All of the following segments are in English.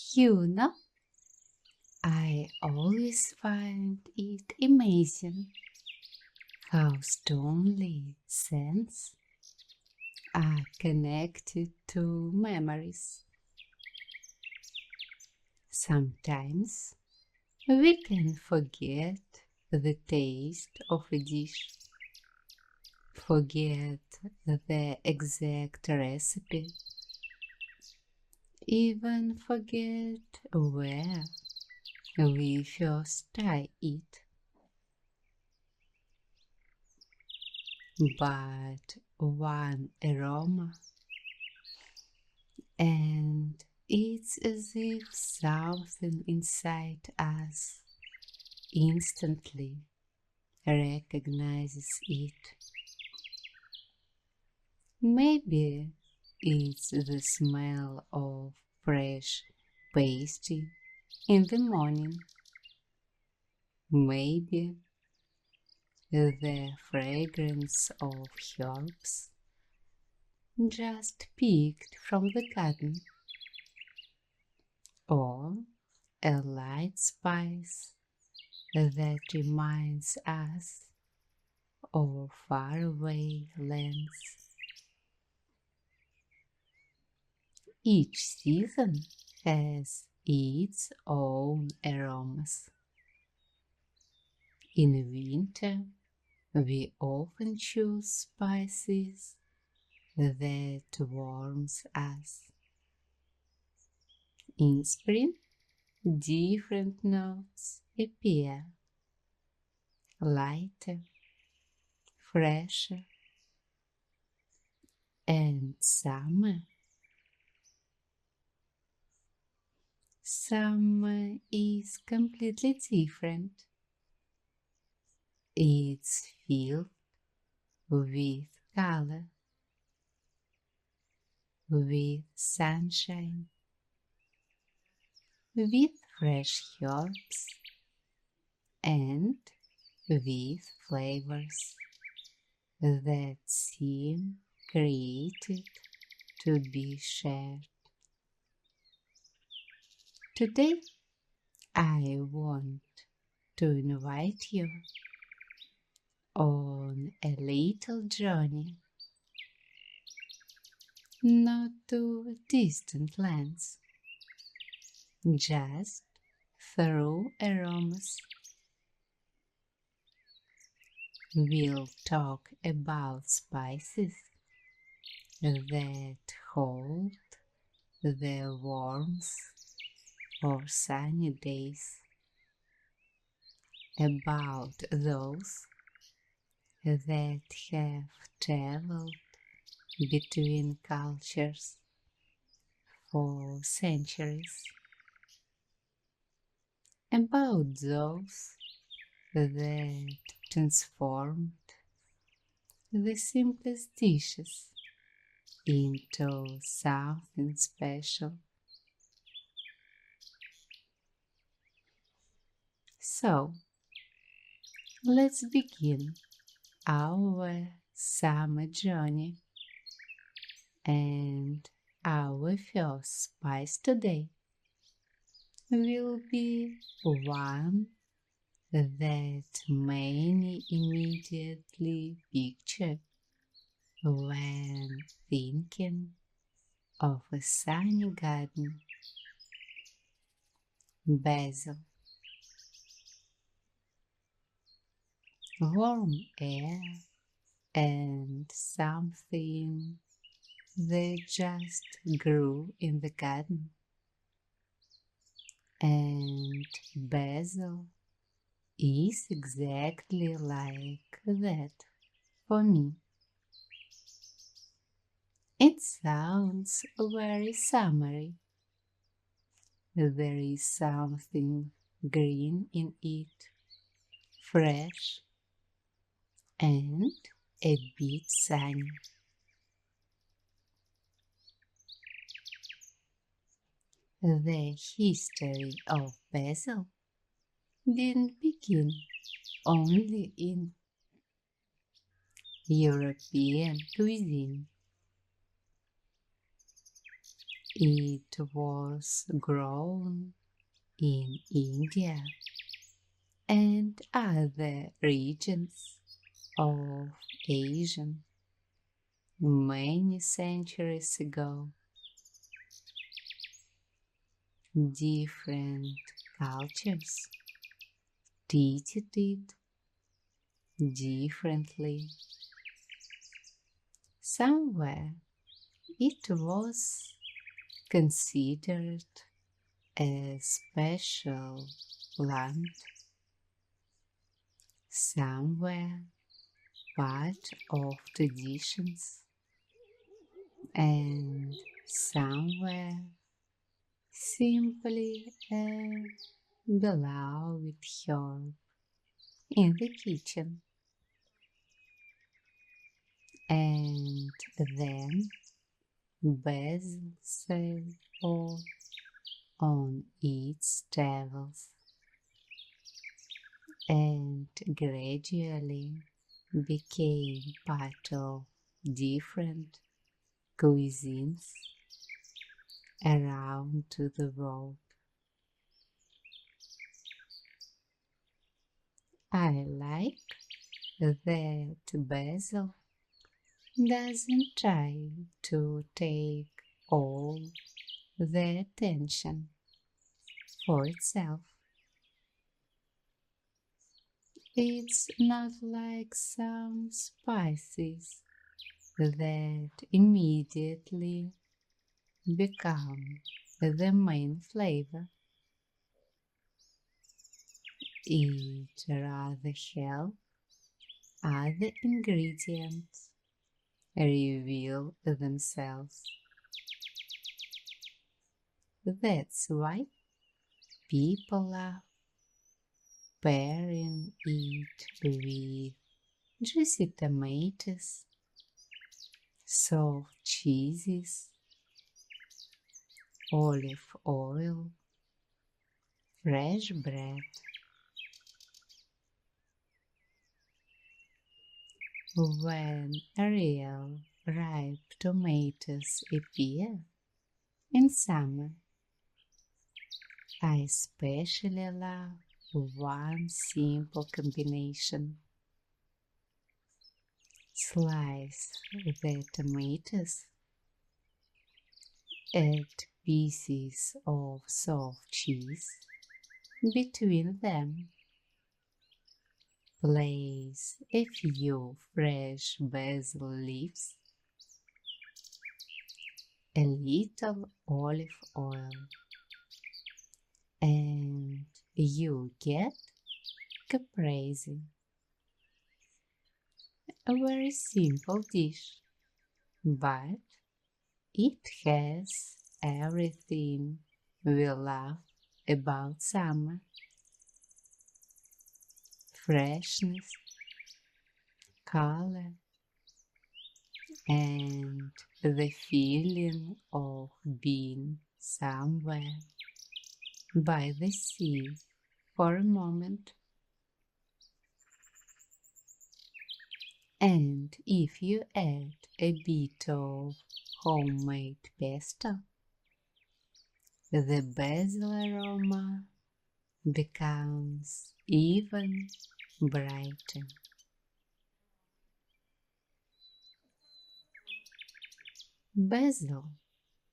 You know, I always find it amazing how strongly scents are connected to memories. Sometimes we can forget the taste of a dish, forget the exact recipe, even forget where we first tried it. But one aroma, and it's as if something inside us instantly recognizes it. Maybe it's the smell of fresh pastry in the morning. Maybe the fragrance of herbs just picked from the garden, or a light spice that reminds us of faraway lands. Each season has its own aromas. In winter, we often choose spices that warms us. In spring, different notes appear, lighter, fresher, and summer is completely different. It's filled with color, with sunshine, with fresh herbs, and with flavors that seem created to be shared. Today, I want to invite you on a little journey, not to distant lands, just through aromas. We'll talk about spices that hold the warmth of sunny days, about those that have traveled between cultures for centuries, about those that transformed the simplest dishes into something special. So, let's begin our summer journey, and our first spice today will be one that many immediately picture when thinking of a sunny garden: basil. Warm air and something that just grew in the garden. And basil is exactly like that for me. It sounds very summery. There is something green in it, fresh and a bit sunny. The history of basil didn't begin only in European cuisine. It was grown in India and other regions of Asia many centuries ago. Different cultures treated it differently. Somewhere it was considered a special plant, somewhere part of traditions, and somewhere simply a beloved herb in the kitchen. And then basil cell on its travels and gradually became part of different cuisines around the world. I like that basil doesn't try to take all the attention for itself. It's not like some spices that immediately become the main flavor. It rather helps other ingredients reveal themselves. That's why people love pairing it with juicy tomatoes, soft cheeses, olive oil, fresh bread. When real ripe tomatoes appear in summer, I especially love one simple combination. Slice the tomatoes, add pieces of soft cheese between them, place a few fresh basil leaves, a little olive oil, and you get caprese. A very simple dish, but it has everything we love about summer: freshness, color, and the feeling of being somewhere by the sea for a moment. And if you add a bit of homemade pesto, the basil aroma becomes even brighter. Basil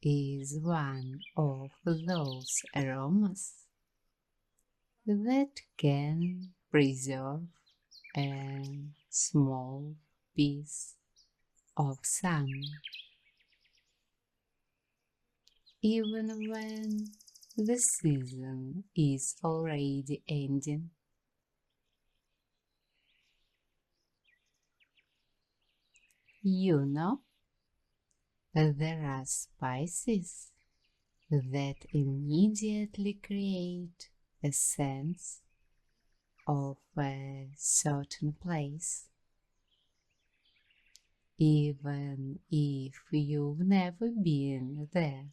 is one of those aromas that can preserve a small piece of summer even when the season is already ending. You know, there are spices that immediately create a sense of a certain place, even if you've never been there.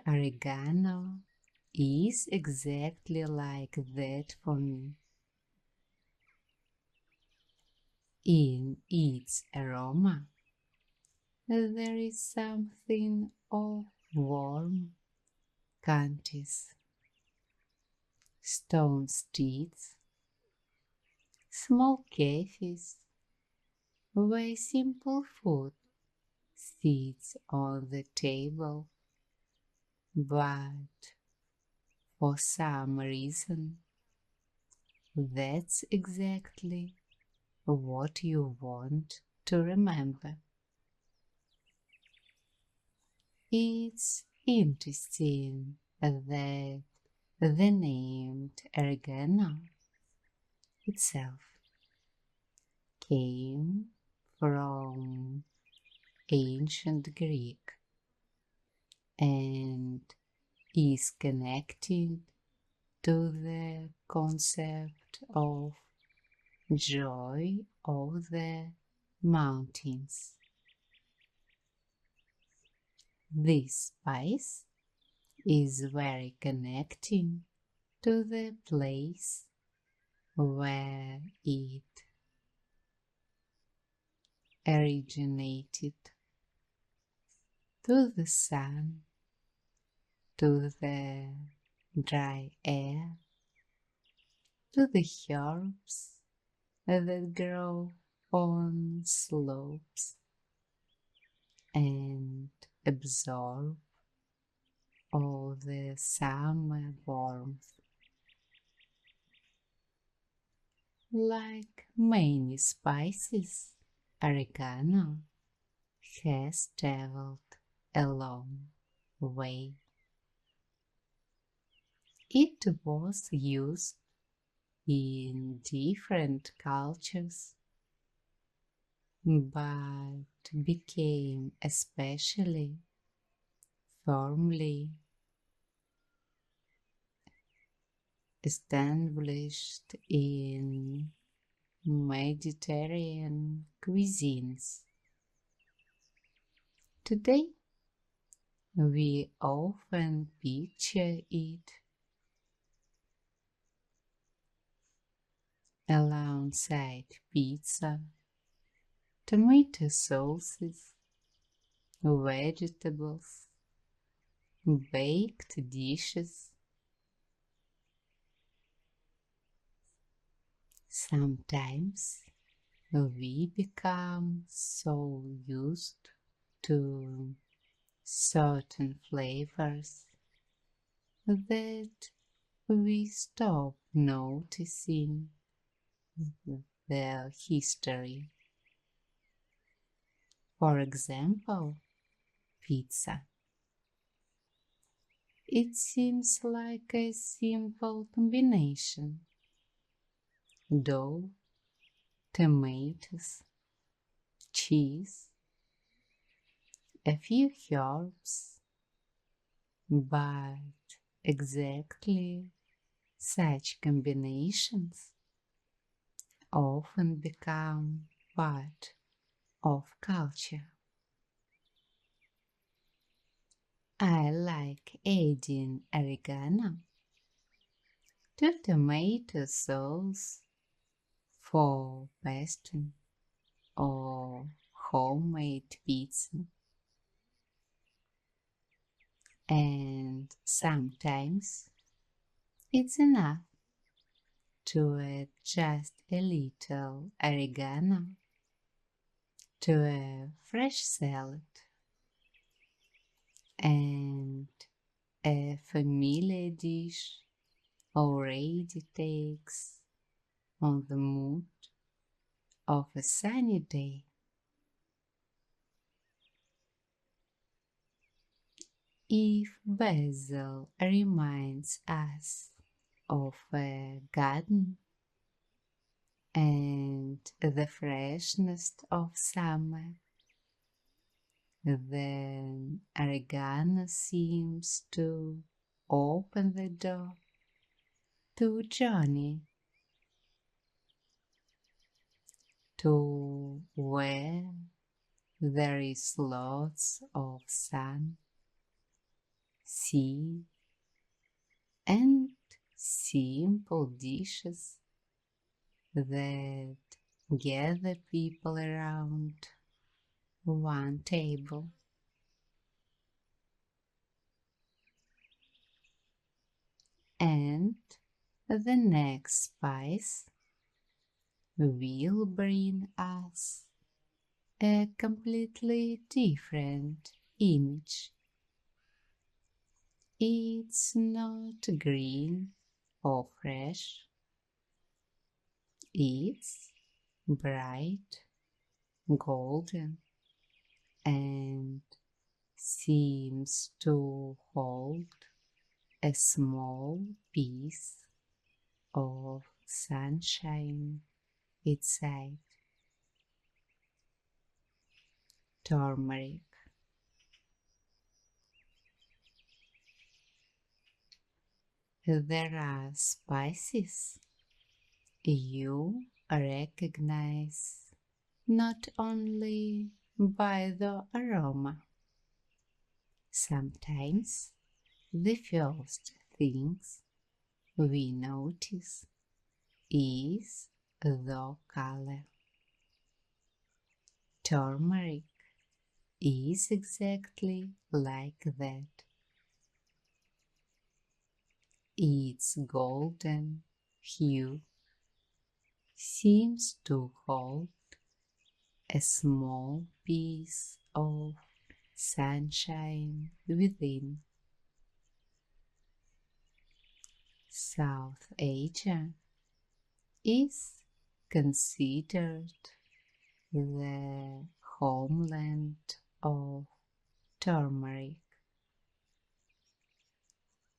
Oregano is exactly like that for me. In its aroma, there is something of warm counties, stone streets, small cafes where simple food sits on the table, but for some reason that's exactly what you want to remember. It's interesting that the name oregano itself came from ancient Greek and is connected to the concept of joy of the mountains. This spice is very connecting to the place where it originated, to the sun, to the dry air, to the herbs that grow on slopes and absorb all the summer warmth. Like many spices, oregano has traveled a long way. It was used in different cultures, but became especially firmly established in Mediterranean cuisines. Today, we often picture it alongside pizza, tomato sauces, vegetables, baked dishes. Sometimes we become so used to certain flavors that we stop noticing their history. For example, pizza. It seems like a simple combination: dough, tomatoes, cheese, a few herbs, but exactly such combinations often become part of culture. I like adding oregano to tomato sauce for pesto or homemade pizza, and sometimes it's enough to add just a little oregano to a fresh salad, and a familiar dish already takes on the mood of a sunny day. If basil reminds us of a garden and the freshness of summer, then oregano seems to open the door to journey to where there is lots of sun, sea, and simple dishes that gather people around 1 table. And the next spice will bring us a completely different image. It's not green or fresh, it's bright golden and seems to hold a small piece of sunshine inside. Turmeric. There are spices you recognize not only by the aroma. Sometimes the first things we notice is the color. Turmeric is exactly like that. Its golden hue seems to hold a small piece of sunshine within. South Asia is considered the homeland of turmeric,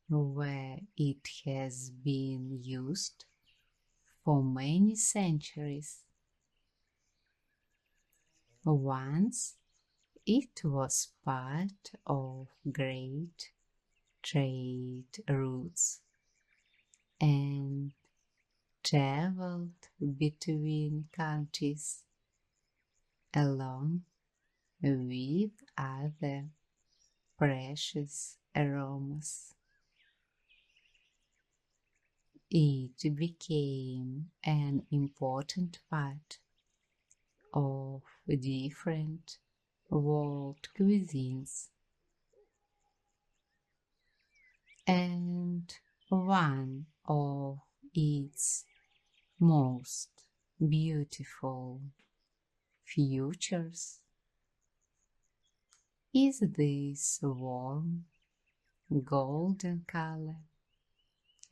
where it has been used for many centuries. Once it was part of great trade routes and traveled between countries along with other precious aromas. It became an important part of different world cuisines, and one of its most beautiful features is this warm golden color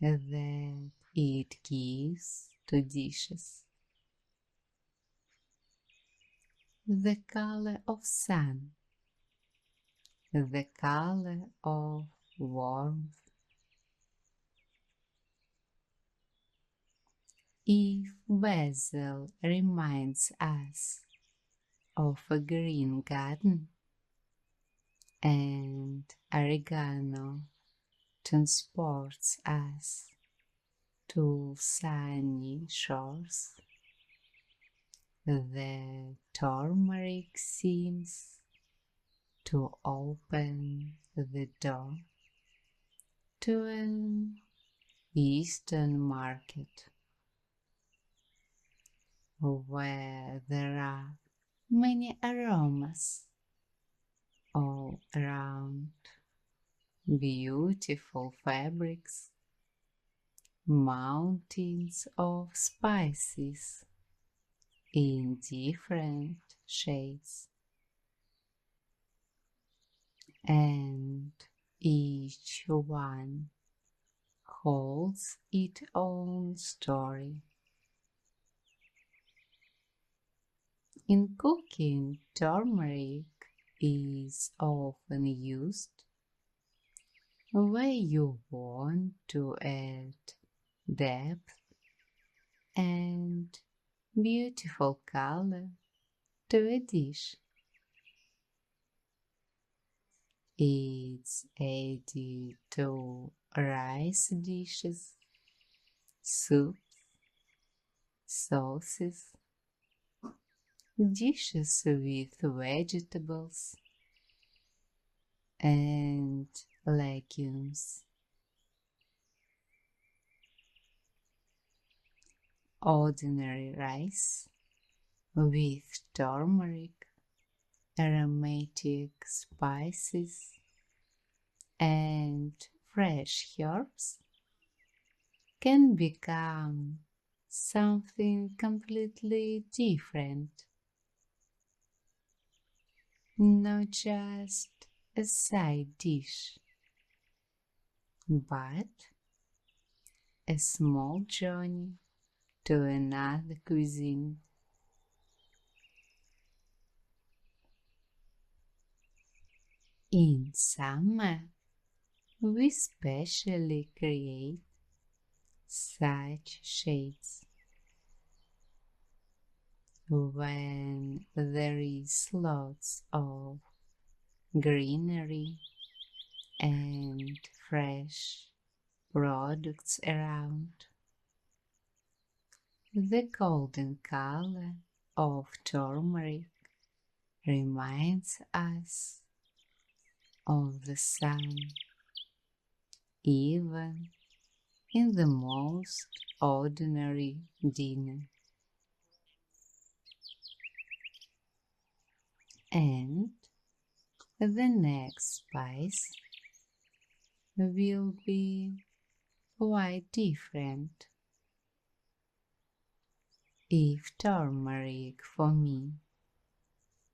that it gives to dishes. The color of sun, the color of warmth. If basil reminds us of a green garden and oregano transports us to sunny shores, the turmeric seems to open the door to an eastern market where there are many aromas all around, beautiful fabrics, mountains of spices in different shades, and each one holds its own story. In cooking, turmeric is often used where you want to add depth and beautiful color to a dish. It's added to rice dishes, soups, sauces, dishes with vegetables and legumes. Ordinary rice with turmeric aromatic spices and fresh herbs can become something completely different, not just a side dish, but a small journey to another cuisine. In summer, we specially create such shades when there is lots of greenery and fresh products around. The golden color of turmeric reminds us of the sun, even in the most ordinary dinner. And the next spice will be quite different. If turmeric for me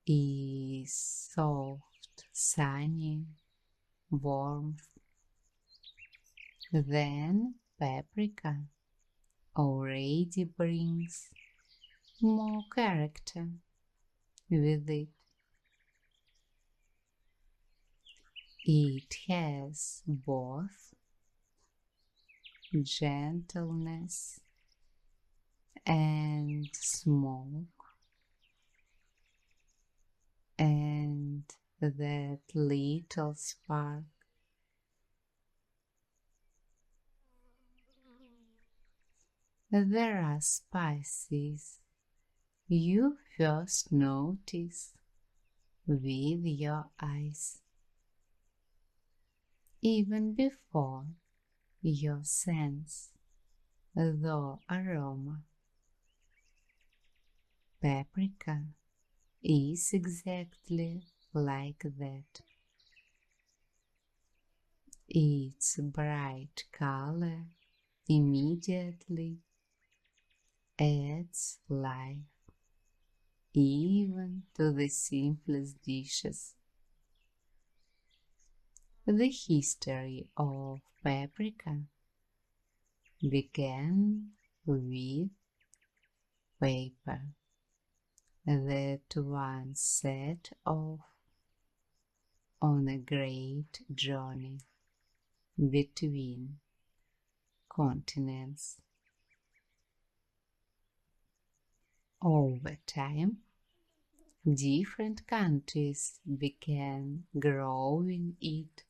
is soft, sunny, warmth, then paprika already brings more character with it. It has both gentleness and smoke and that little spark. There are spices you first notice with your eyes, even before your sense the aroma. Paprika is exactly like that. Its bright color immediately adds life even to the simplest dishes. The history of paprika began with paper that once set off on a great journey between continents. Over time, different countries began growing it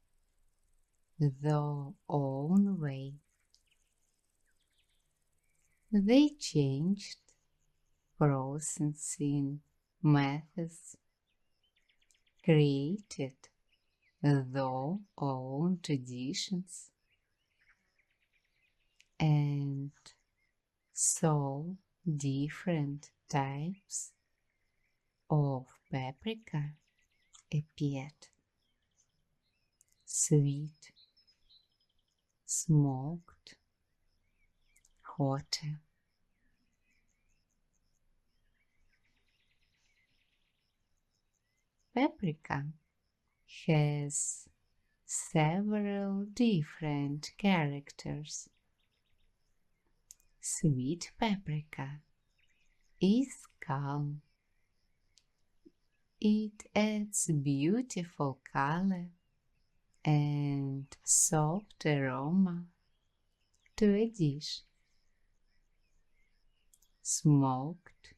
their own way. They changed processing methods, created their own traditions, and so different types of paprika appeared: sweet, smoked, hotter. Paprika has several different characters. Sweet paprika is calm. It adds beautiful color and soft aroma to a dish. Smoked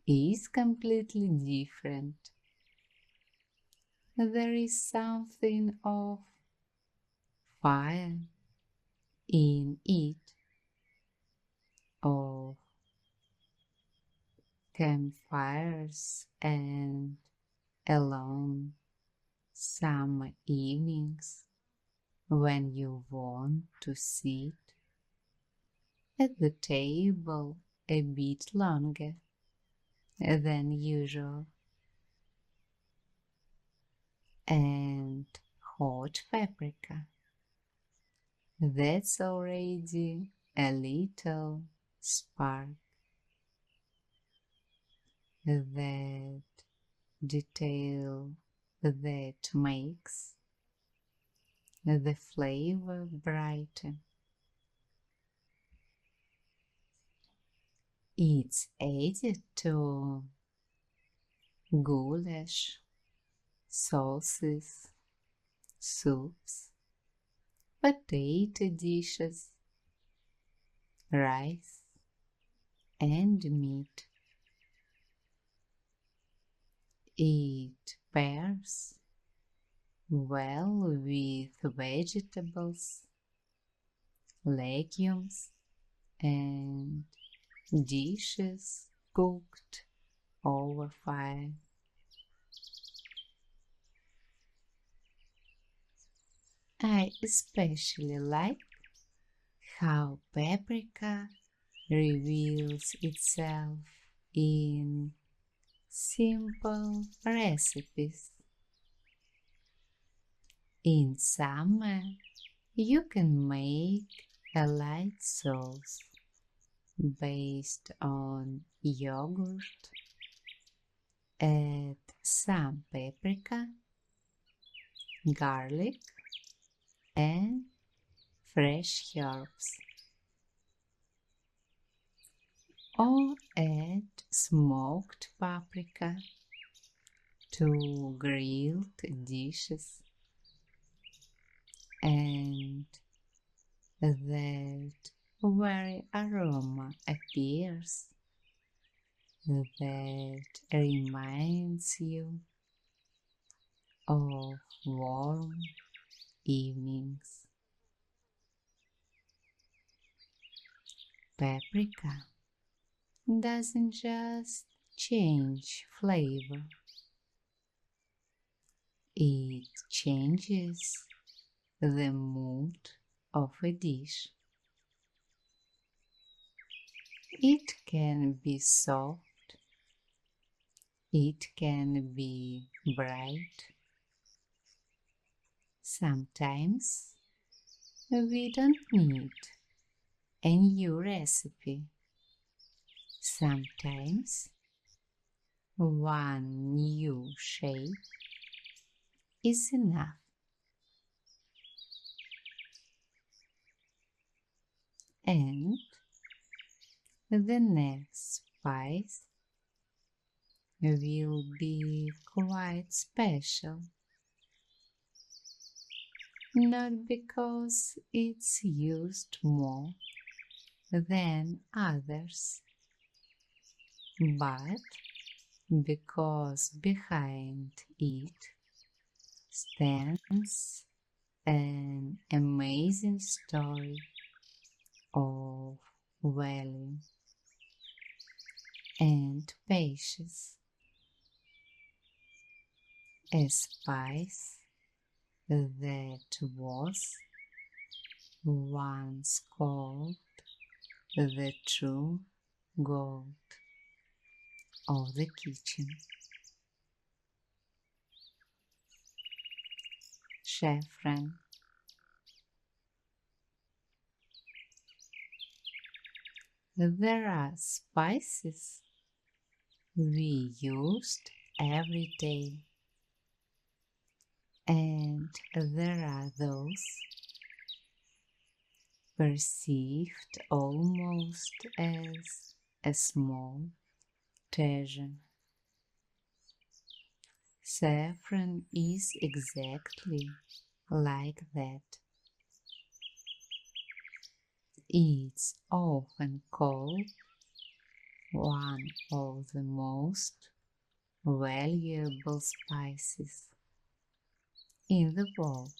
is completely different. There is something of fire in it, of campfires and alone summer evenings when you want to sit at the table a bit longer than usual. and hot paprika. That's already a little spark. That detail that makes the flavor brighter. It's added to goulash, sauces, soups, potato dishes, rice, and meat. It pairs well with vegetables, legumes, and dishes cooked over fire. I especially like how paprika reveals itself in simple recipes. In summer, you can make a light sauce based on yogurt, add some paprika, garlic, and fresh herbs, or add smoked paprika to grilled dishes, and that very aroma appears that reminds you of warm evenings. Paprika doesn't just change flavor, it changes the mood of a dish. It can be soft, it can be bright. Sometimes we don't need a new recipe. Sometimes one new shape is enough. And the next spice will be quite special. Not because it's used more than others, but because behind it stands an amazing story of value and patience. A spice that was once called the true gold of the kitchen. Saffron. There are spices we used every day, and there are those perceived almost as a small treasure. Saffron is exactly like that. It's often called one of the most valuable spices in the world.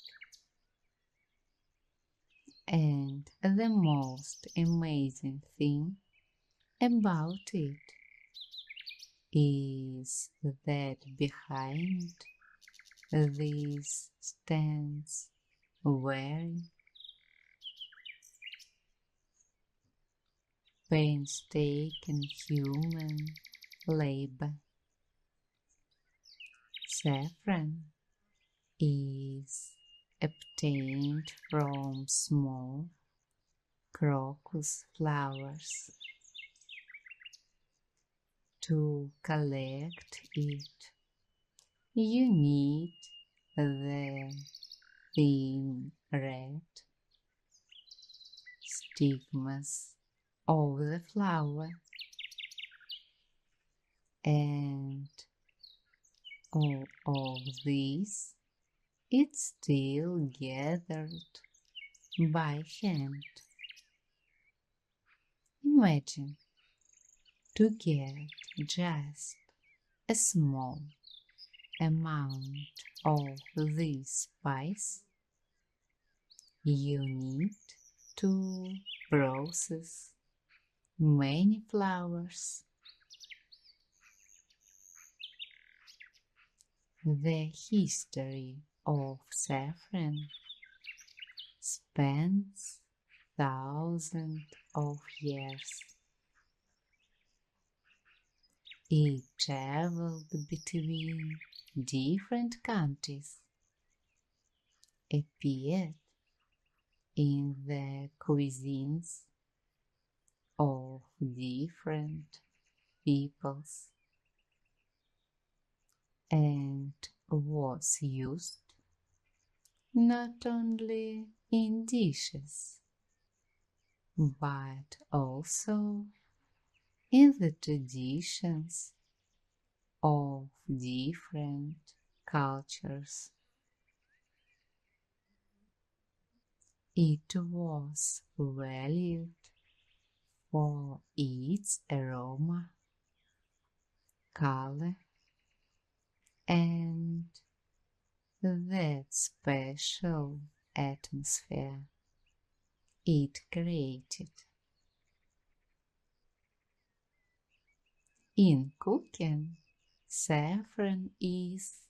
And the most amazing thing about it is that behind this stands very painstaking human labor. Saffron is obtained from small crocus flowers. To collect it, you need the thin red stigmas of the flower, and all of this is still gathered by hand. Imagine to get just a small amount of this spice. You need to process many flowers. The history of saffron spans thousands of years. It traveled between different countries, appeared in the cuisines of different peoples, and was used not only in dishes but also in the traditions of different cultures. It was valued for its aroma, color, and that special atmosphere it created. In cooking, saffron is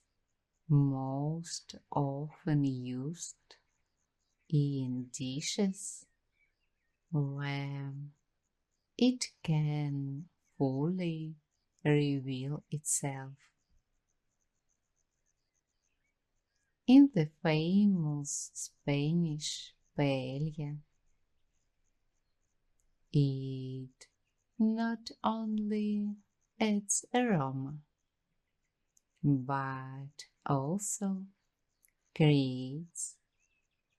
most often used in dishes where it can fully reveal itself. In the famous Spanish paella, it not only adds aroma but also creates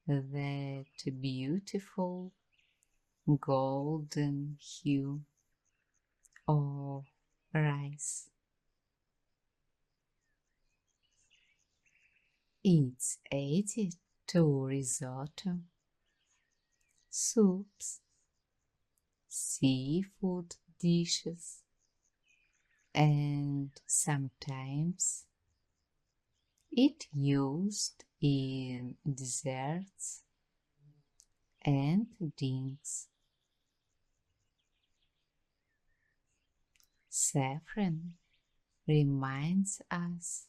that beautiful golden hue of rice. It's added to risotto, soups, seafood dishes, and sometimes it used in desserts and drinks. Saffron reminds us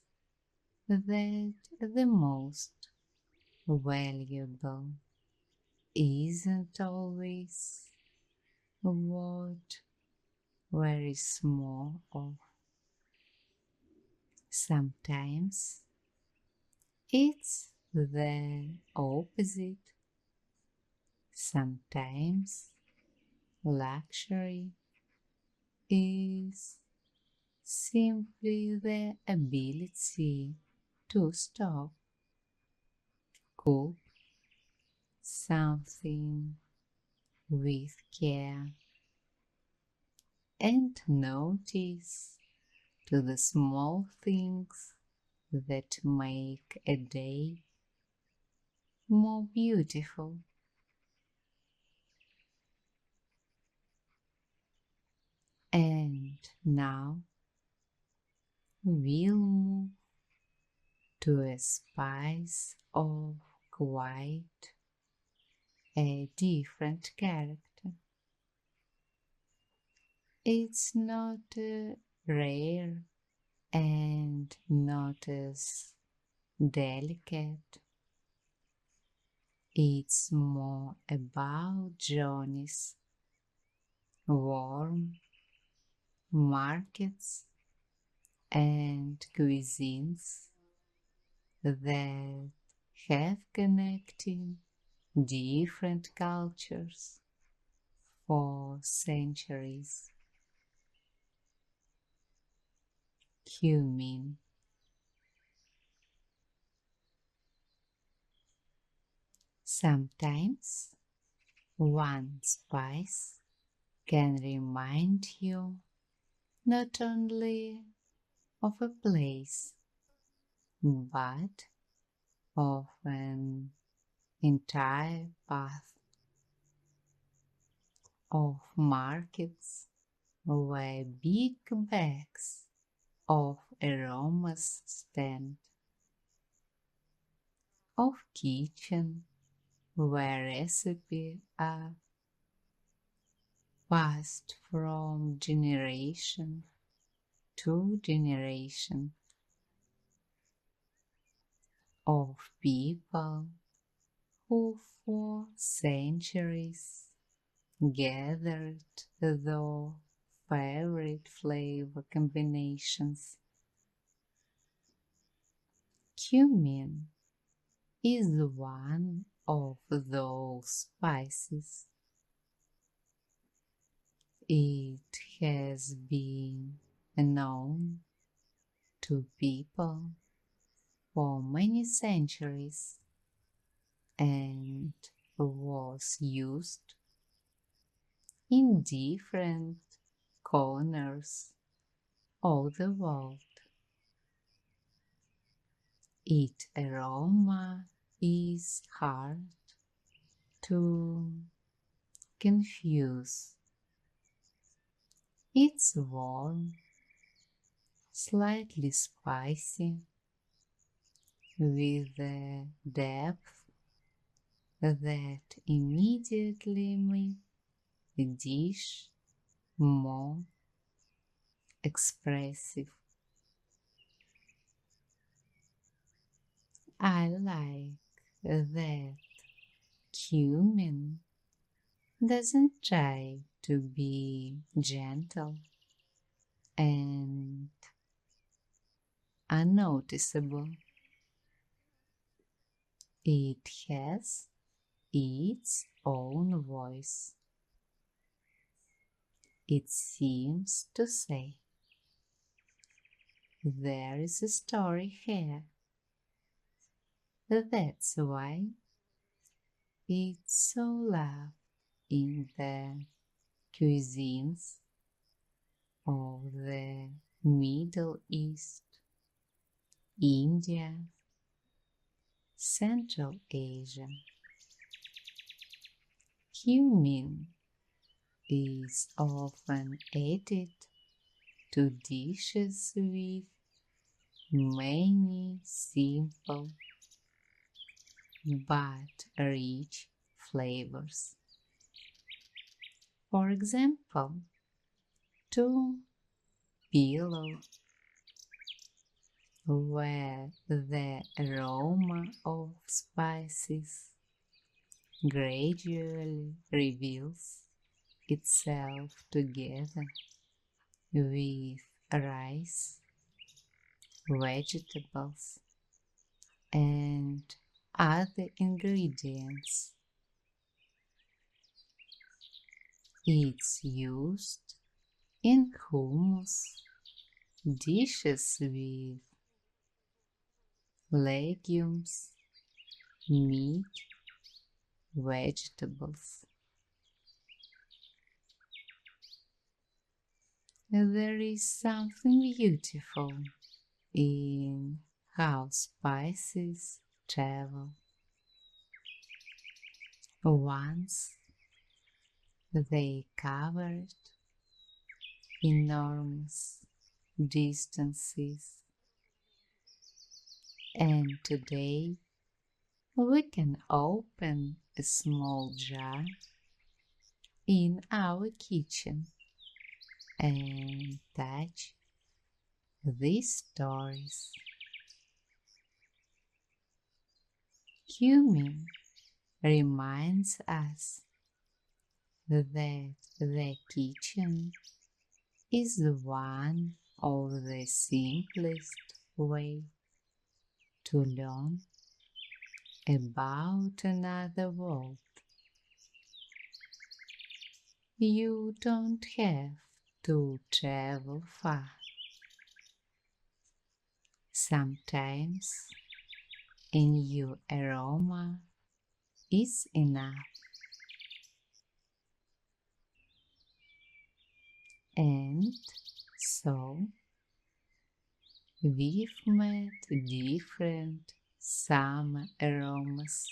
that the most valuable isn't always what very small of. Sometimes it's the opposite. Sometimes luxury is simply the ability to stop, cook something with care, and notice to the small things that make a day more beautiful. And now we'll move to a spice of quite a different character. It's not rare and not as delicate. It's more about journeys, warm markets, and cuisines that have connected different cultures for centuries. Cumin. Sometimes one spice can remind you not only of a place, but of an entire path of markets where big bags of aromas stand, of kitchen where recipes are passed from generation to generation, of people who for centuries gathered their favorite flavor combinations. Cumin is one of those spices. It has been known to people for many centuries and was used in different corners of the world. Its aroma is hard to confuse. It's warm, slightly spicy, with a depth that immediately makes the dish more expressive. I like that cumin doesn't try to be gentle and unnoticeable. It has its own voice. It seems to say, there is a story here. That's why it's so loved in the cuisines of the Middle East, India, Central Asia. Cumin is often added to dishes with many simple but rich flavors. For example, to pillau, where the aroma of spices gradually reveals itself together with rice, vegetables, and other ingredients. It's used in hummus, dishes with legumes, meat, vegetables. There is something beautiful in how spices travel. Once they covered enormous distances, and today we can open a small jar in our kitchen and touch these stories. Cumin reminds us that the kitchen is one of the simplest way to learn about another world. You don't have to travel far. Sometimes a new aroma is enough. And so we've met different summer aromas.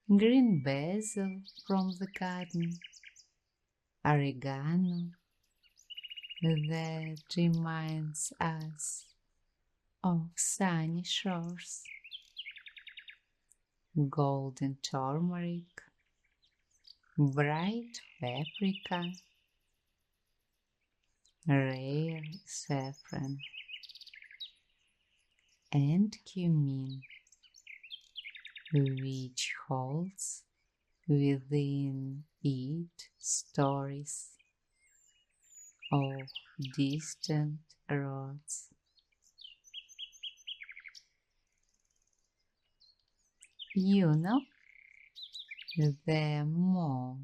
Green basil from the garden, oregano that reminds us of sunny shores, golden turmeric, bright paprika, rare saffron, and cumin, which holds within it stories of distant roads. You know, the more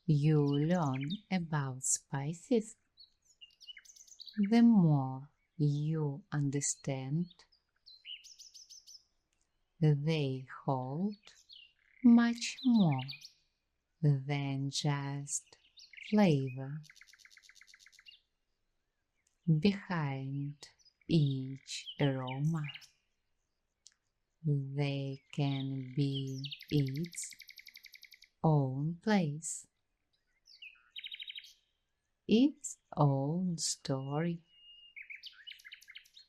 you learn about spices, the more you understand they hold much more than just flavor. Behind each aroma, they can be its own place, its own story.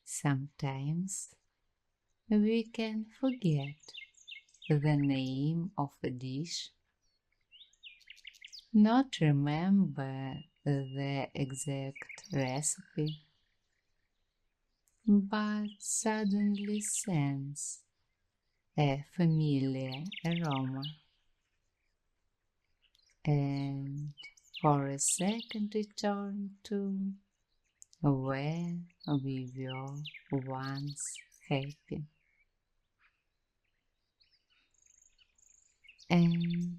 Sometimes we can forget the name of a dish, not remember the exact recipe, but suddenly sense a familiar aroma, and for a second return to where we were once happy. And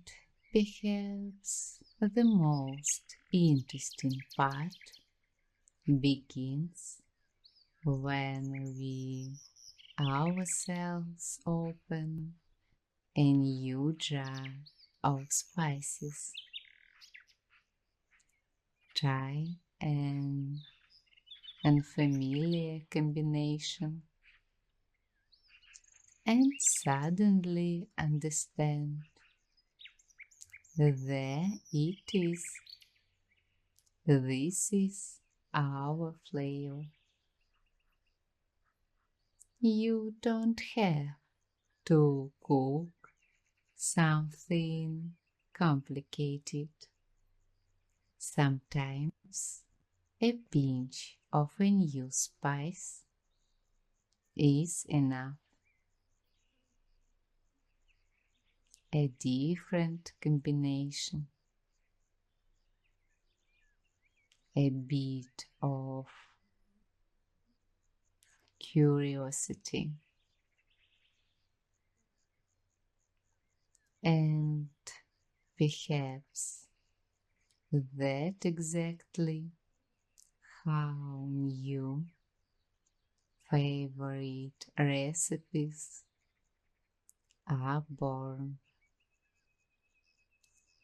perhaps the most interesting part begins when we ourselves open a new jar of spices. Try an unfamiliar combination and suddenly understand there it is. This is our flavor. You don't have to cook something complicated. Sometimes a pinch of a new spice is enough. A different combination, a bit of curiosity, and perhaps that's exactly how new favorite recipes are born.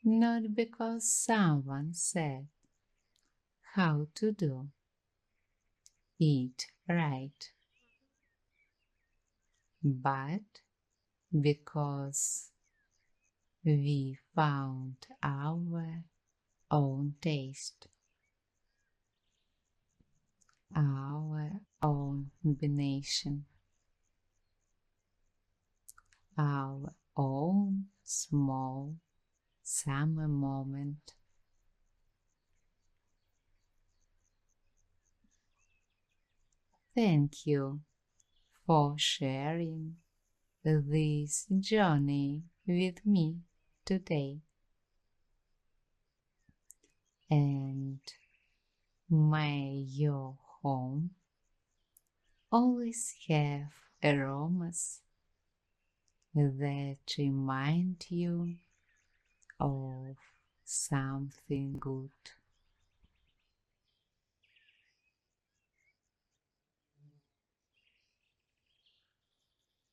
Not because someone said how to do it right, but because we found our own taste, our own combination, our own small summer moment. Thank you for sharing this journey with me today, and may your home always have aromas that remind you of something good.